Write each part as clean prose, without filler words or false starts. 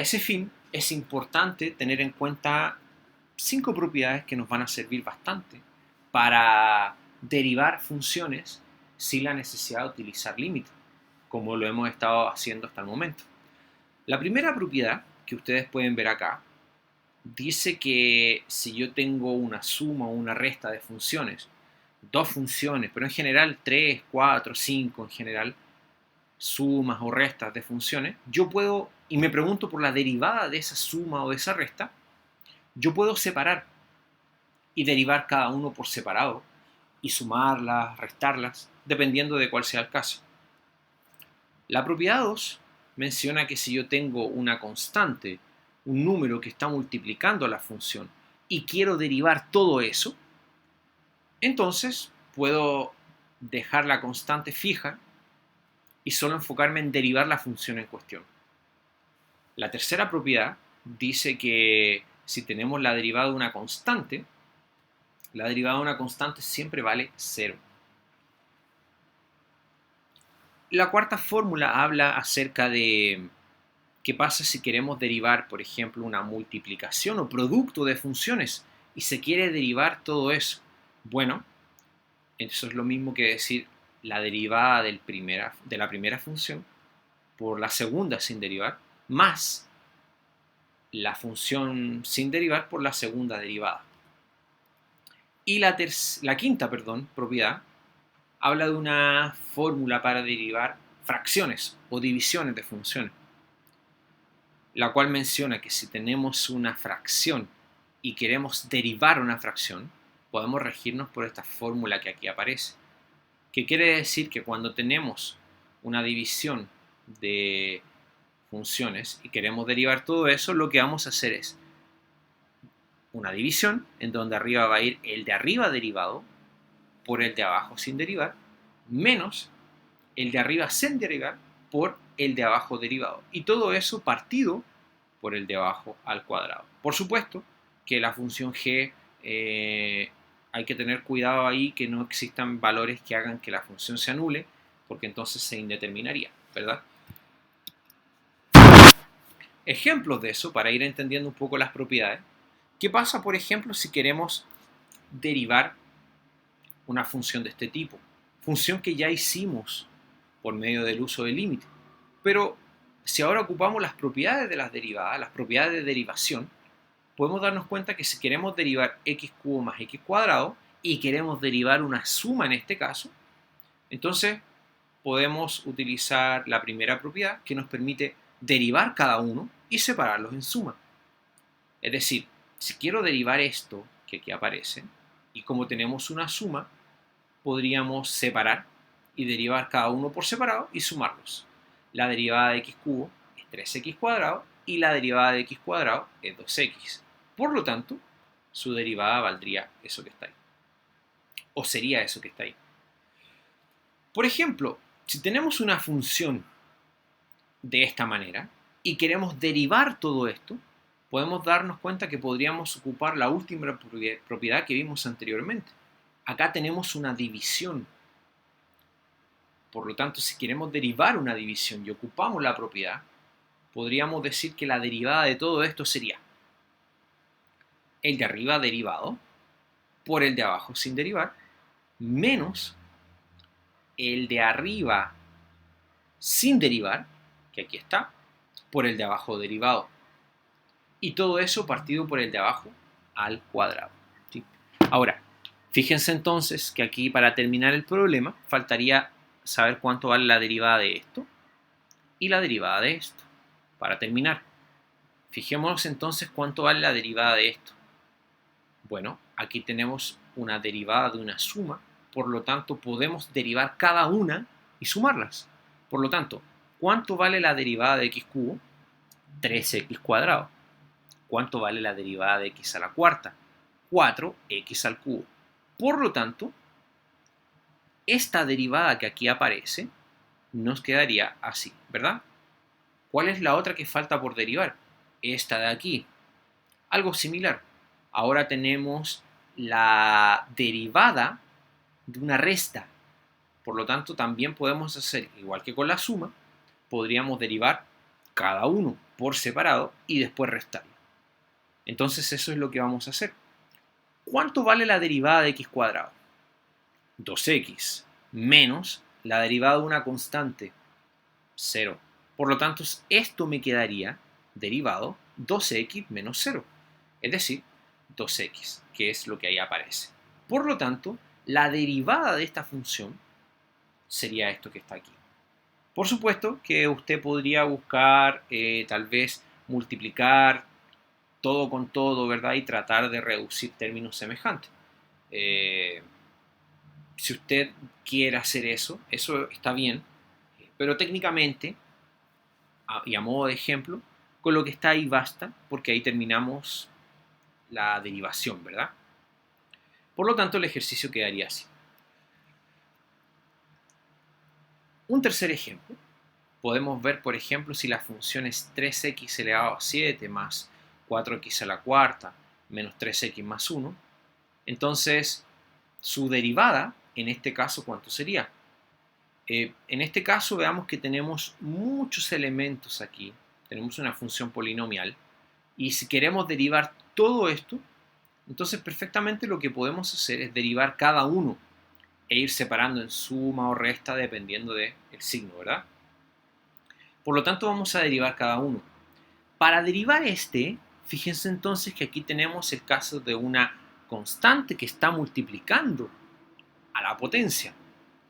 A ese fin es importante tener en cuenta 5 propiedades que nos van a servir bastante para derivar funciones sin la necesidad de utilizar límites, como lo hemos estado haciendo hasta el momento. La primera propiedad que ustedes pueden ver acá dice que si yo tengo una suma o una resta de funciones, dos funciones, pero en general 3, 4, 5 en general, sumas o restas de funciones, yo puedo, y me pregunto por la derivada de esa suma o de esa resta, yo puedo separar y derivar cada uno por separado y sumarlas, restarlas, dependiendo de cuál sea el caso. La propiedad 2 menciona que si yo tengo una constante, un número que está multiplicando la función y quiero derivar todo eso, entonces puedo dejar la constante fija y solo enfocarme en derivar la función en cuestión. La tercera propiedad dice que si tenemos la derivada de una constante, la derivada de una constante siempre vale 0. La cuarta fórmula habla acerca de qué pasa si queremos derivar, por ejemplo, una multiplicación o producto de funciones y se quiere derivar todo eso. Bueno, eso es lo mismo que decir la derivada de la primera función por la segunda sin derivar, más la función sin derivar por la segunda derivada. Y la quinta, propiedad, habla de una fórmula para derivar fracciones o divisiones de funciones, la cual menciona que si tenemos una fracción y queremos derivar una fracción, podemos regirnos por esta fórmula que aquí aparece, que quiere decir que cuando tenemos una división de funciones y queremos derivar todo eso, lo que vamos a hacer es una división en donde arriba va a ir el de arriba derivado por el de abajo sin derivar, menos el de arriba sin derivar por el de abajo derivado. Y todo eso partido por el de abajo al cuadrado. Por supuesto que la función g hay que tener cuidado ahí que no existan valores que hagan que la función se anule, porque entonces se indeterminaría, ¿verdad? Ejemplos de eso, para ir entendiendo un poco las propiedades. ¿Qué pasa, por ejemplo, si queremos derivar una función de este tipo? Función que ya hicimos por medio del uso del límite. Pero si ahora ocupamos las propiedades de las derivadas, las propiedades de derivación, podemos darnos cuenta que si queremos derivar x cubo más x cuadrado y queremos derivar una suma en este caso, entonces podemos utilizar la primera propiedad que nos permite derivar cada uno y separarlos en suma. Es decir, si quiero derivar esto que aquí aparece, y como tenemos una suma, podríamos separar y derivar cada uno por separado y sumarlos. La derivada de x cubo es 3x cuadrado y la derivada de x cuadrado es 2x. Por lo tanto, su derivada valdría eso que está ahí. O sería eso que está ahí. Por ejemplo, si tenemos una función de esta manera y queremos derivar todo esto, podemos darnos cuenta que podríamos ocupar la última propiedad que vimos anteriormente. Acá tenemos una división. Por lo tanto, si queremos derivar una división y ocupamos la propiedad, podríamos decir que la derivada de todo esto sería el de arriba derivado por el de abajo sin derivar, menos el de arriba sin derivar, que aquí está, por el de abajo derivado. Y todo eso partido por el de abajo al cuadrado. ¿Sí? Ahora, fíjense entonces que aquí para terminar el problema faltaría saber cuánto vale la derivada de esto y la derivada de esto. Para terminar, fijémonos entonces cuánto vale la derivada de esto. Bueno, aquí tenemos una derivada de una suma, por lo tanto podemos derivar cada una y sumarlas. Por lo tanto, ¿cuánto vale la derivada de x cubo? 3x cuadrado. ¿Cuánto vale la derivada de x a la cuarta? 4x al cubo. Por lo tanto, esta derivada que aquí aparece nos quedaría así, ¿verdad? ¿Cuál es la otra que falta por derivar? Esta de aquí. Algo similar. Ahora tenemos la derivada de una resta. Por lo tanto, también podemos hacer, igual que con la suma, podríamos derivar cada uno por separado y después restarlo. Entonces eso es lo que vamos a hacer. ¿Cuánto vale la derivada de x cuadrado? 2x menos la derivada de una constante, 0. Por lo tanto, esto me quedaría derivado 2x menos 0, es decir, 2x, que es lo que ahí aparece. Por lo tanto, la derivada de esta función sería esto que está aquí. Por supuesto que usted podría buscar, tal vez, multiplicar todo con todo, ¿verdad? Y tratar de reducir términos semejantes. Si usted quiere hacer eso está bien, pero técnicamente, y a modo de ejemplo, con lo que está ahí basta, porque ahí terminamos la derivación, ¿verdad? Por lo tanto, el ejercicio quedaría así. Un tercer ejemplo, podemos ver, por ejemplo, si la función es 3x elevado a 7 más 4x a la cuarta menos 3x más 1, entonces su derivada, en este caso, ¿cuánto sería? En este caso veamos que tenemos muchos elementos aquí, tenemos una función polinomial, y si queremos derivar todo esto, entonces perfectamente lo que podemos hacer es derivar cada uno e ir separando en suma o resta dependiendo del signo, ¿verdad? Por lo tanto vamos a derivar cada uno. Para derivar fíjense entonces que aquí tenemos el caso de una constante que está multiplicando a la potencia,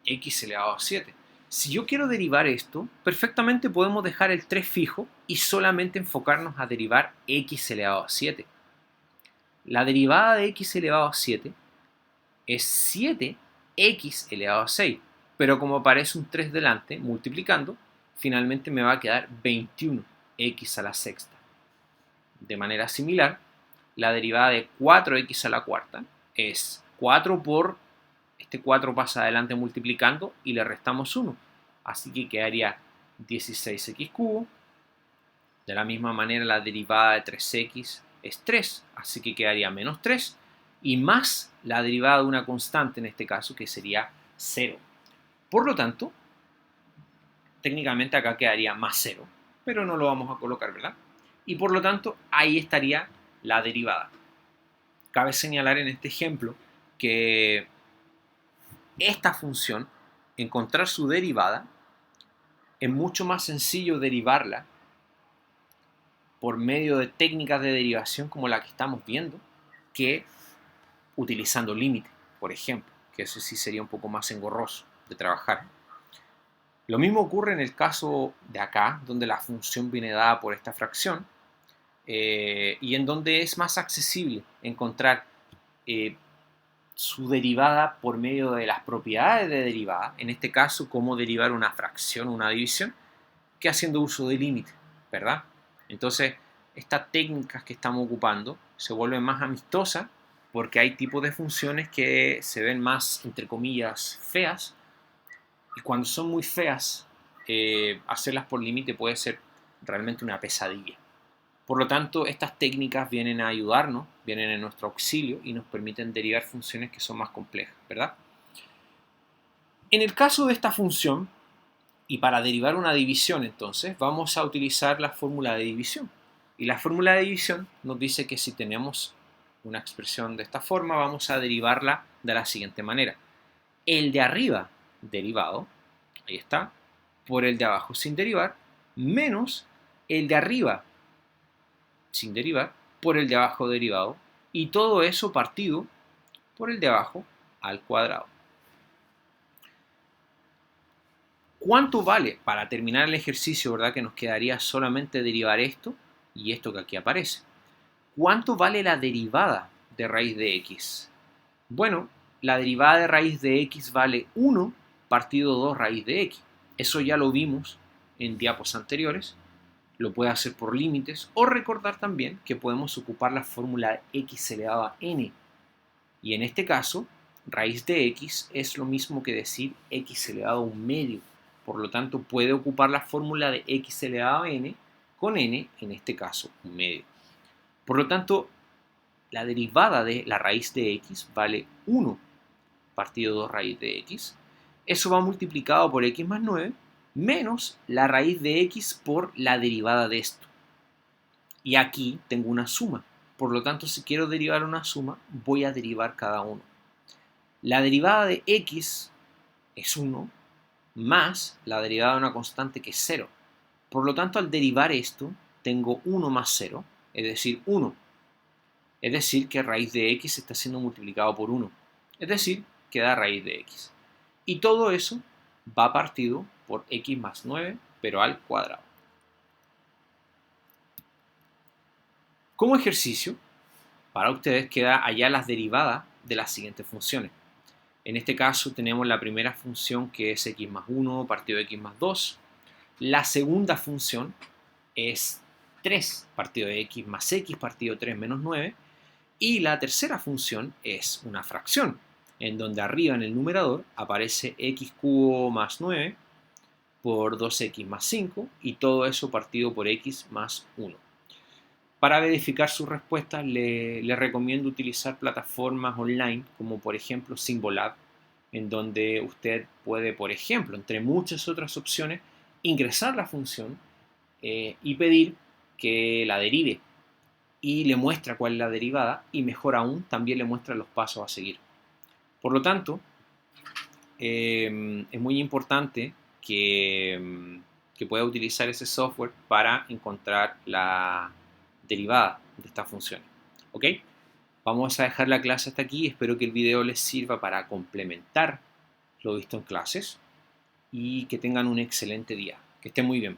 x elevado a 7. Si yo quiero derivar esto, perfectamente podemos dejar el 3 fijo y solamente enfocarnos a derivar x elevado a 7. La derivada de x elevado a 7 es 7x elevado a 6, pero como aparece un 3 delante, multiplicando, finalmente me va a quedar 21x a la sexta. De manera similar, la derivada de 4x a la cuarta es 4 por este 4 pasa adelante multiplicando y le restamos 1. Así que quedaría 16x cubo. De la misma manera la derivada de 3x es 3, así que quedaría menos 3. Y más la derivada de una constante en este caso, que sería 0. Por lo tanto, técnicamente acá quedaría más 0, pero no lo vamos a colocar, ¿verdad? Y por lo tanto, ahí estaría la derivada. Cabe señalar en este ejemplo que esta función, encontrar su derivada, es mucho más sencillo derivarla por medio de técnicas de derivación como la que estamos viendo, que utilizando límite, por ejemplo, que eso sí sería un poco más engorroso de trabajar. Lo mismo ocurre en el caso de acá, donde la función viene dada por esta fracción, y en donde es más accesible encontrar su derivada por medio de las propiedades de derivada, en este caso, cómo derivar una fracción o una división, que haciendo uso de límite, ¿verdad? Entonces, estas técnicas que estamos ocupando se vuelven más amistosas porque hay tipos de funciones que se ven más, entre comillas, feas, y cuando son muy feas, hacerlas por límite puede ser realmente una pesadilla. Por lo tanto, estas técnicas vienen a ayudarnos, vienen en nuestro auxilio y nos permiten derivar funciones que son más complejas, ¿verdad? En el caso de esta función, y para derivar una división, entonces, vamos a utilizar la fórmula de división. Y la fórmula de división nos dice que si tenemos una expresión de esta forma, vamos a derivarla de la siguiente manera. El de arriba derivado, ahí está, por el de abajo sin derivar, menos el de arriba sin derivar por el de abajo derivado, y todo eso partido por el de abajo al cuadrado. ¿Cuánto vale? Para terminar el ejercicio, ¿verdad? Que nos quedaría solamente derivar esto y esto que aquí aparece. ¿Cuánto vale la derivada de raíz de x? Bueno, la derivada de raíz de x vale 1 partido 2 raíz de x. Eso ya lo vimos en diapos anteriores. Lo puede hacer por límites o recordar también que podemos ocupar la fórmula x elevado a n. Y en este caso, raíz de x es lo mismo que decir x elevado a un medio. Por lo tanto, puede ocupar la fórmula de x elevado a n con n, en este caso, un medio. Por lo tanto, la derivada de la raíz de x vale 1 partido 2 raíz de x. Eso va multiplicado por x más 9 menos la raíz de x por la derivada de esto. Y aquí tengo una suma. Por lo tanto, si quiero derivar una suma, voy a derivar cada uno. La derivada de x es 1 más la derivada de una constante que es 0. Por lo tanto, al derivar esto, tengo 1 más 0, es decir, 1. Es decir, que raíz de x está siendo multiplicado por 1. Es decir, que da raíz de x. Y todo eso va partido por x más 9, pero al cuadrado. Como ejercicio, para ustedes queda allá las derivadas de las siguientes funciones. En este caso tenemos la primera función que es x más 1 partido de x más 2. La segunda función es 3 partido de x más x partido de 3 menos 9. Y la tercera función es una fracción, en donde arriba en el numerador aparece x cubo más 9 por 2x más 5 y todo eso partido por x más 1. Para verificar sus respuestas le recomiendo utilizar plataformas online como por ejemplo Symbolab, en donde usted puede, por ejemplo, entre muchas otras opciones, ingresar la función y pedir que la derive y le muestra cuál es la derivada y mejor aún también le muestra los pasos a seguir. Por lo tanto, es muy importante que pueda utilizar ese software para encontrar la derivada de esta función. ¿Ok? Vamos a dejar la clase hasta aquí. Espero que el video les sirva para complementar lo visto en clases y que tengan un excelente día. Que estén muy bien.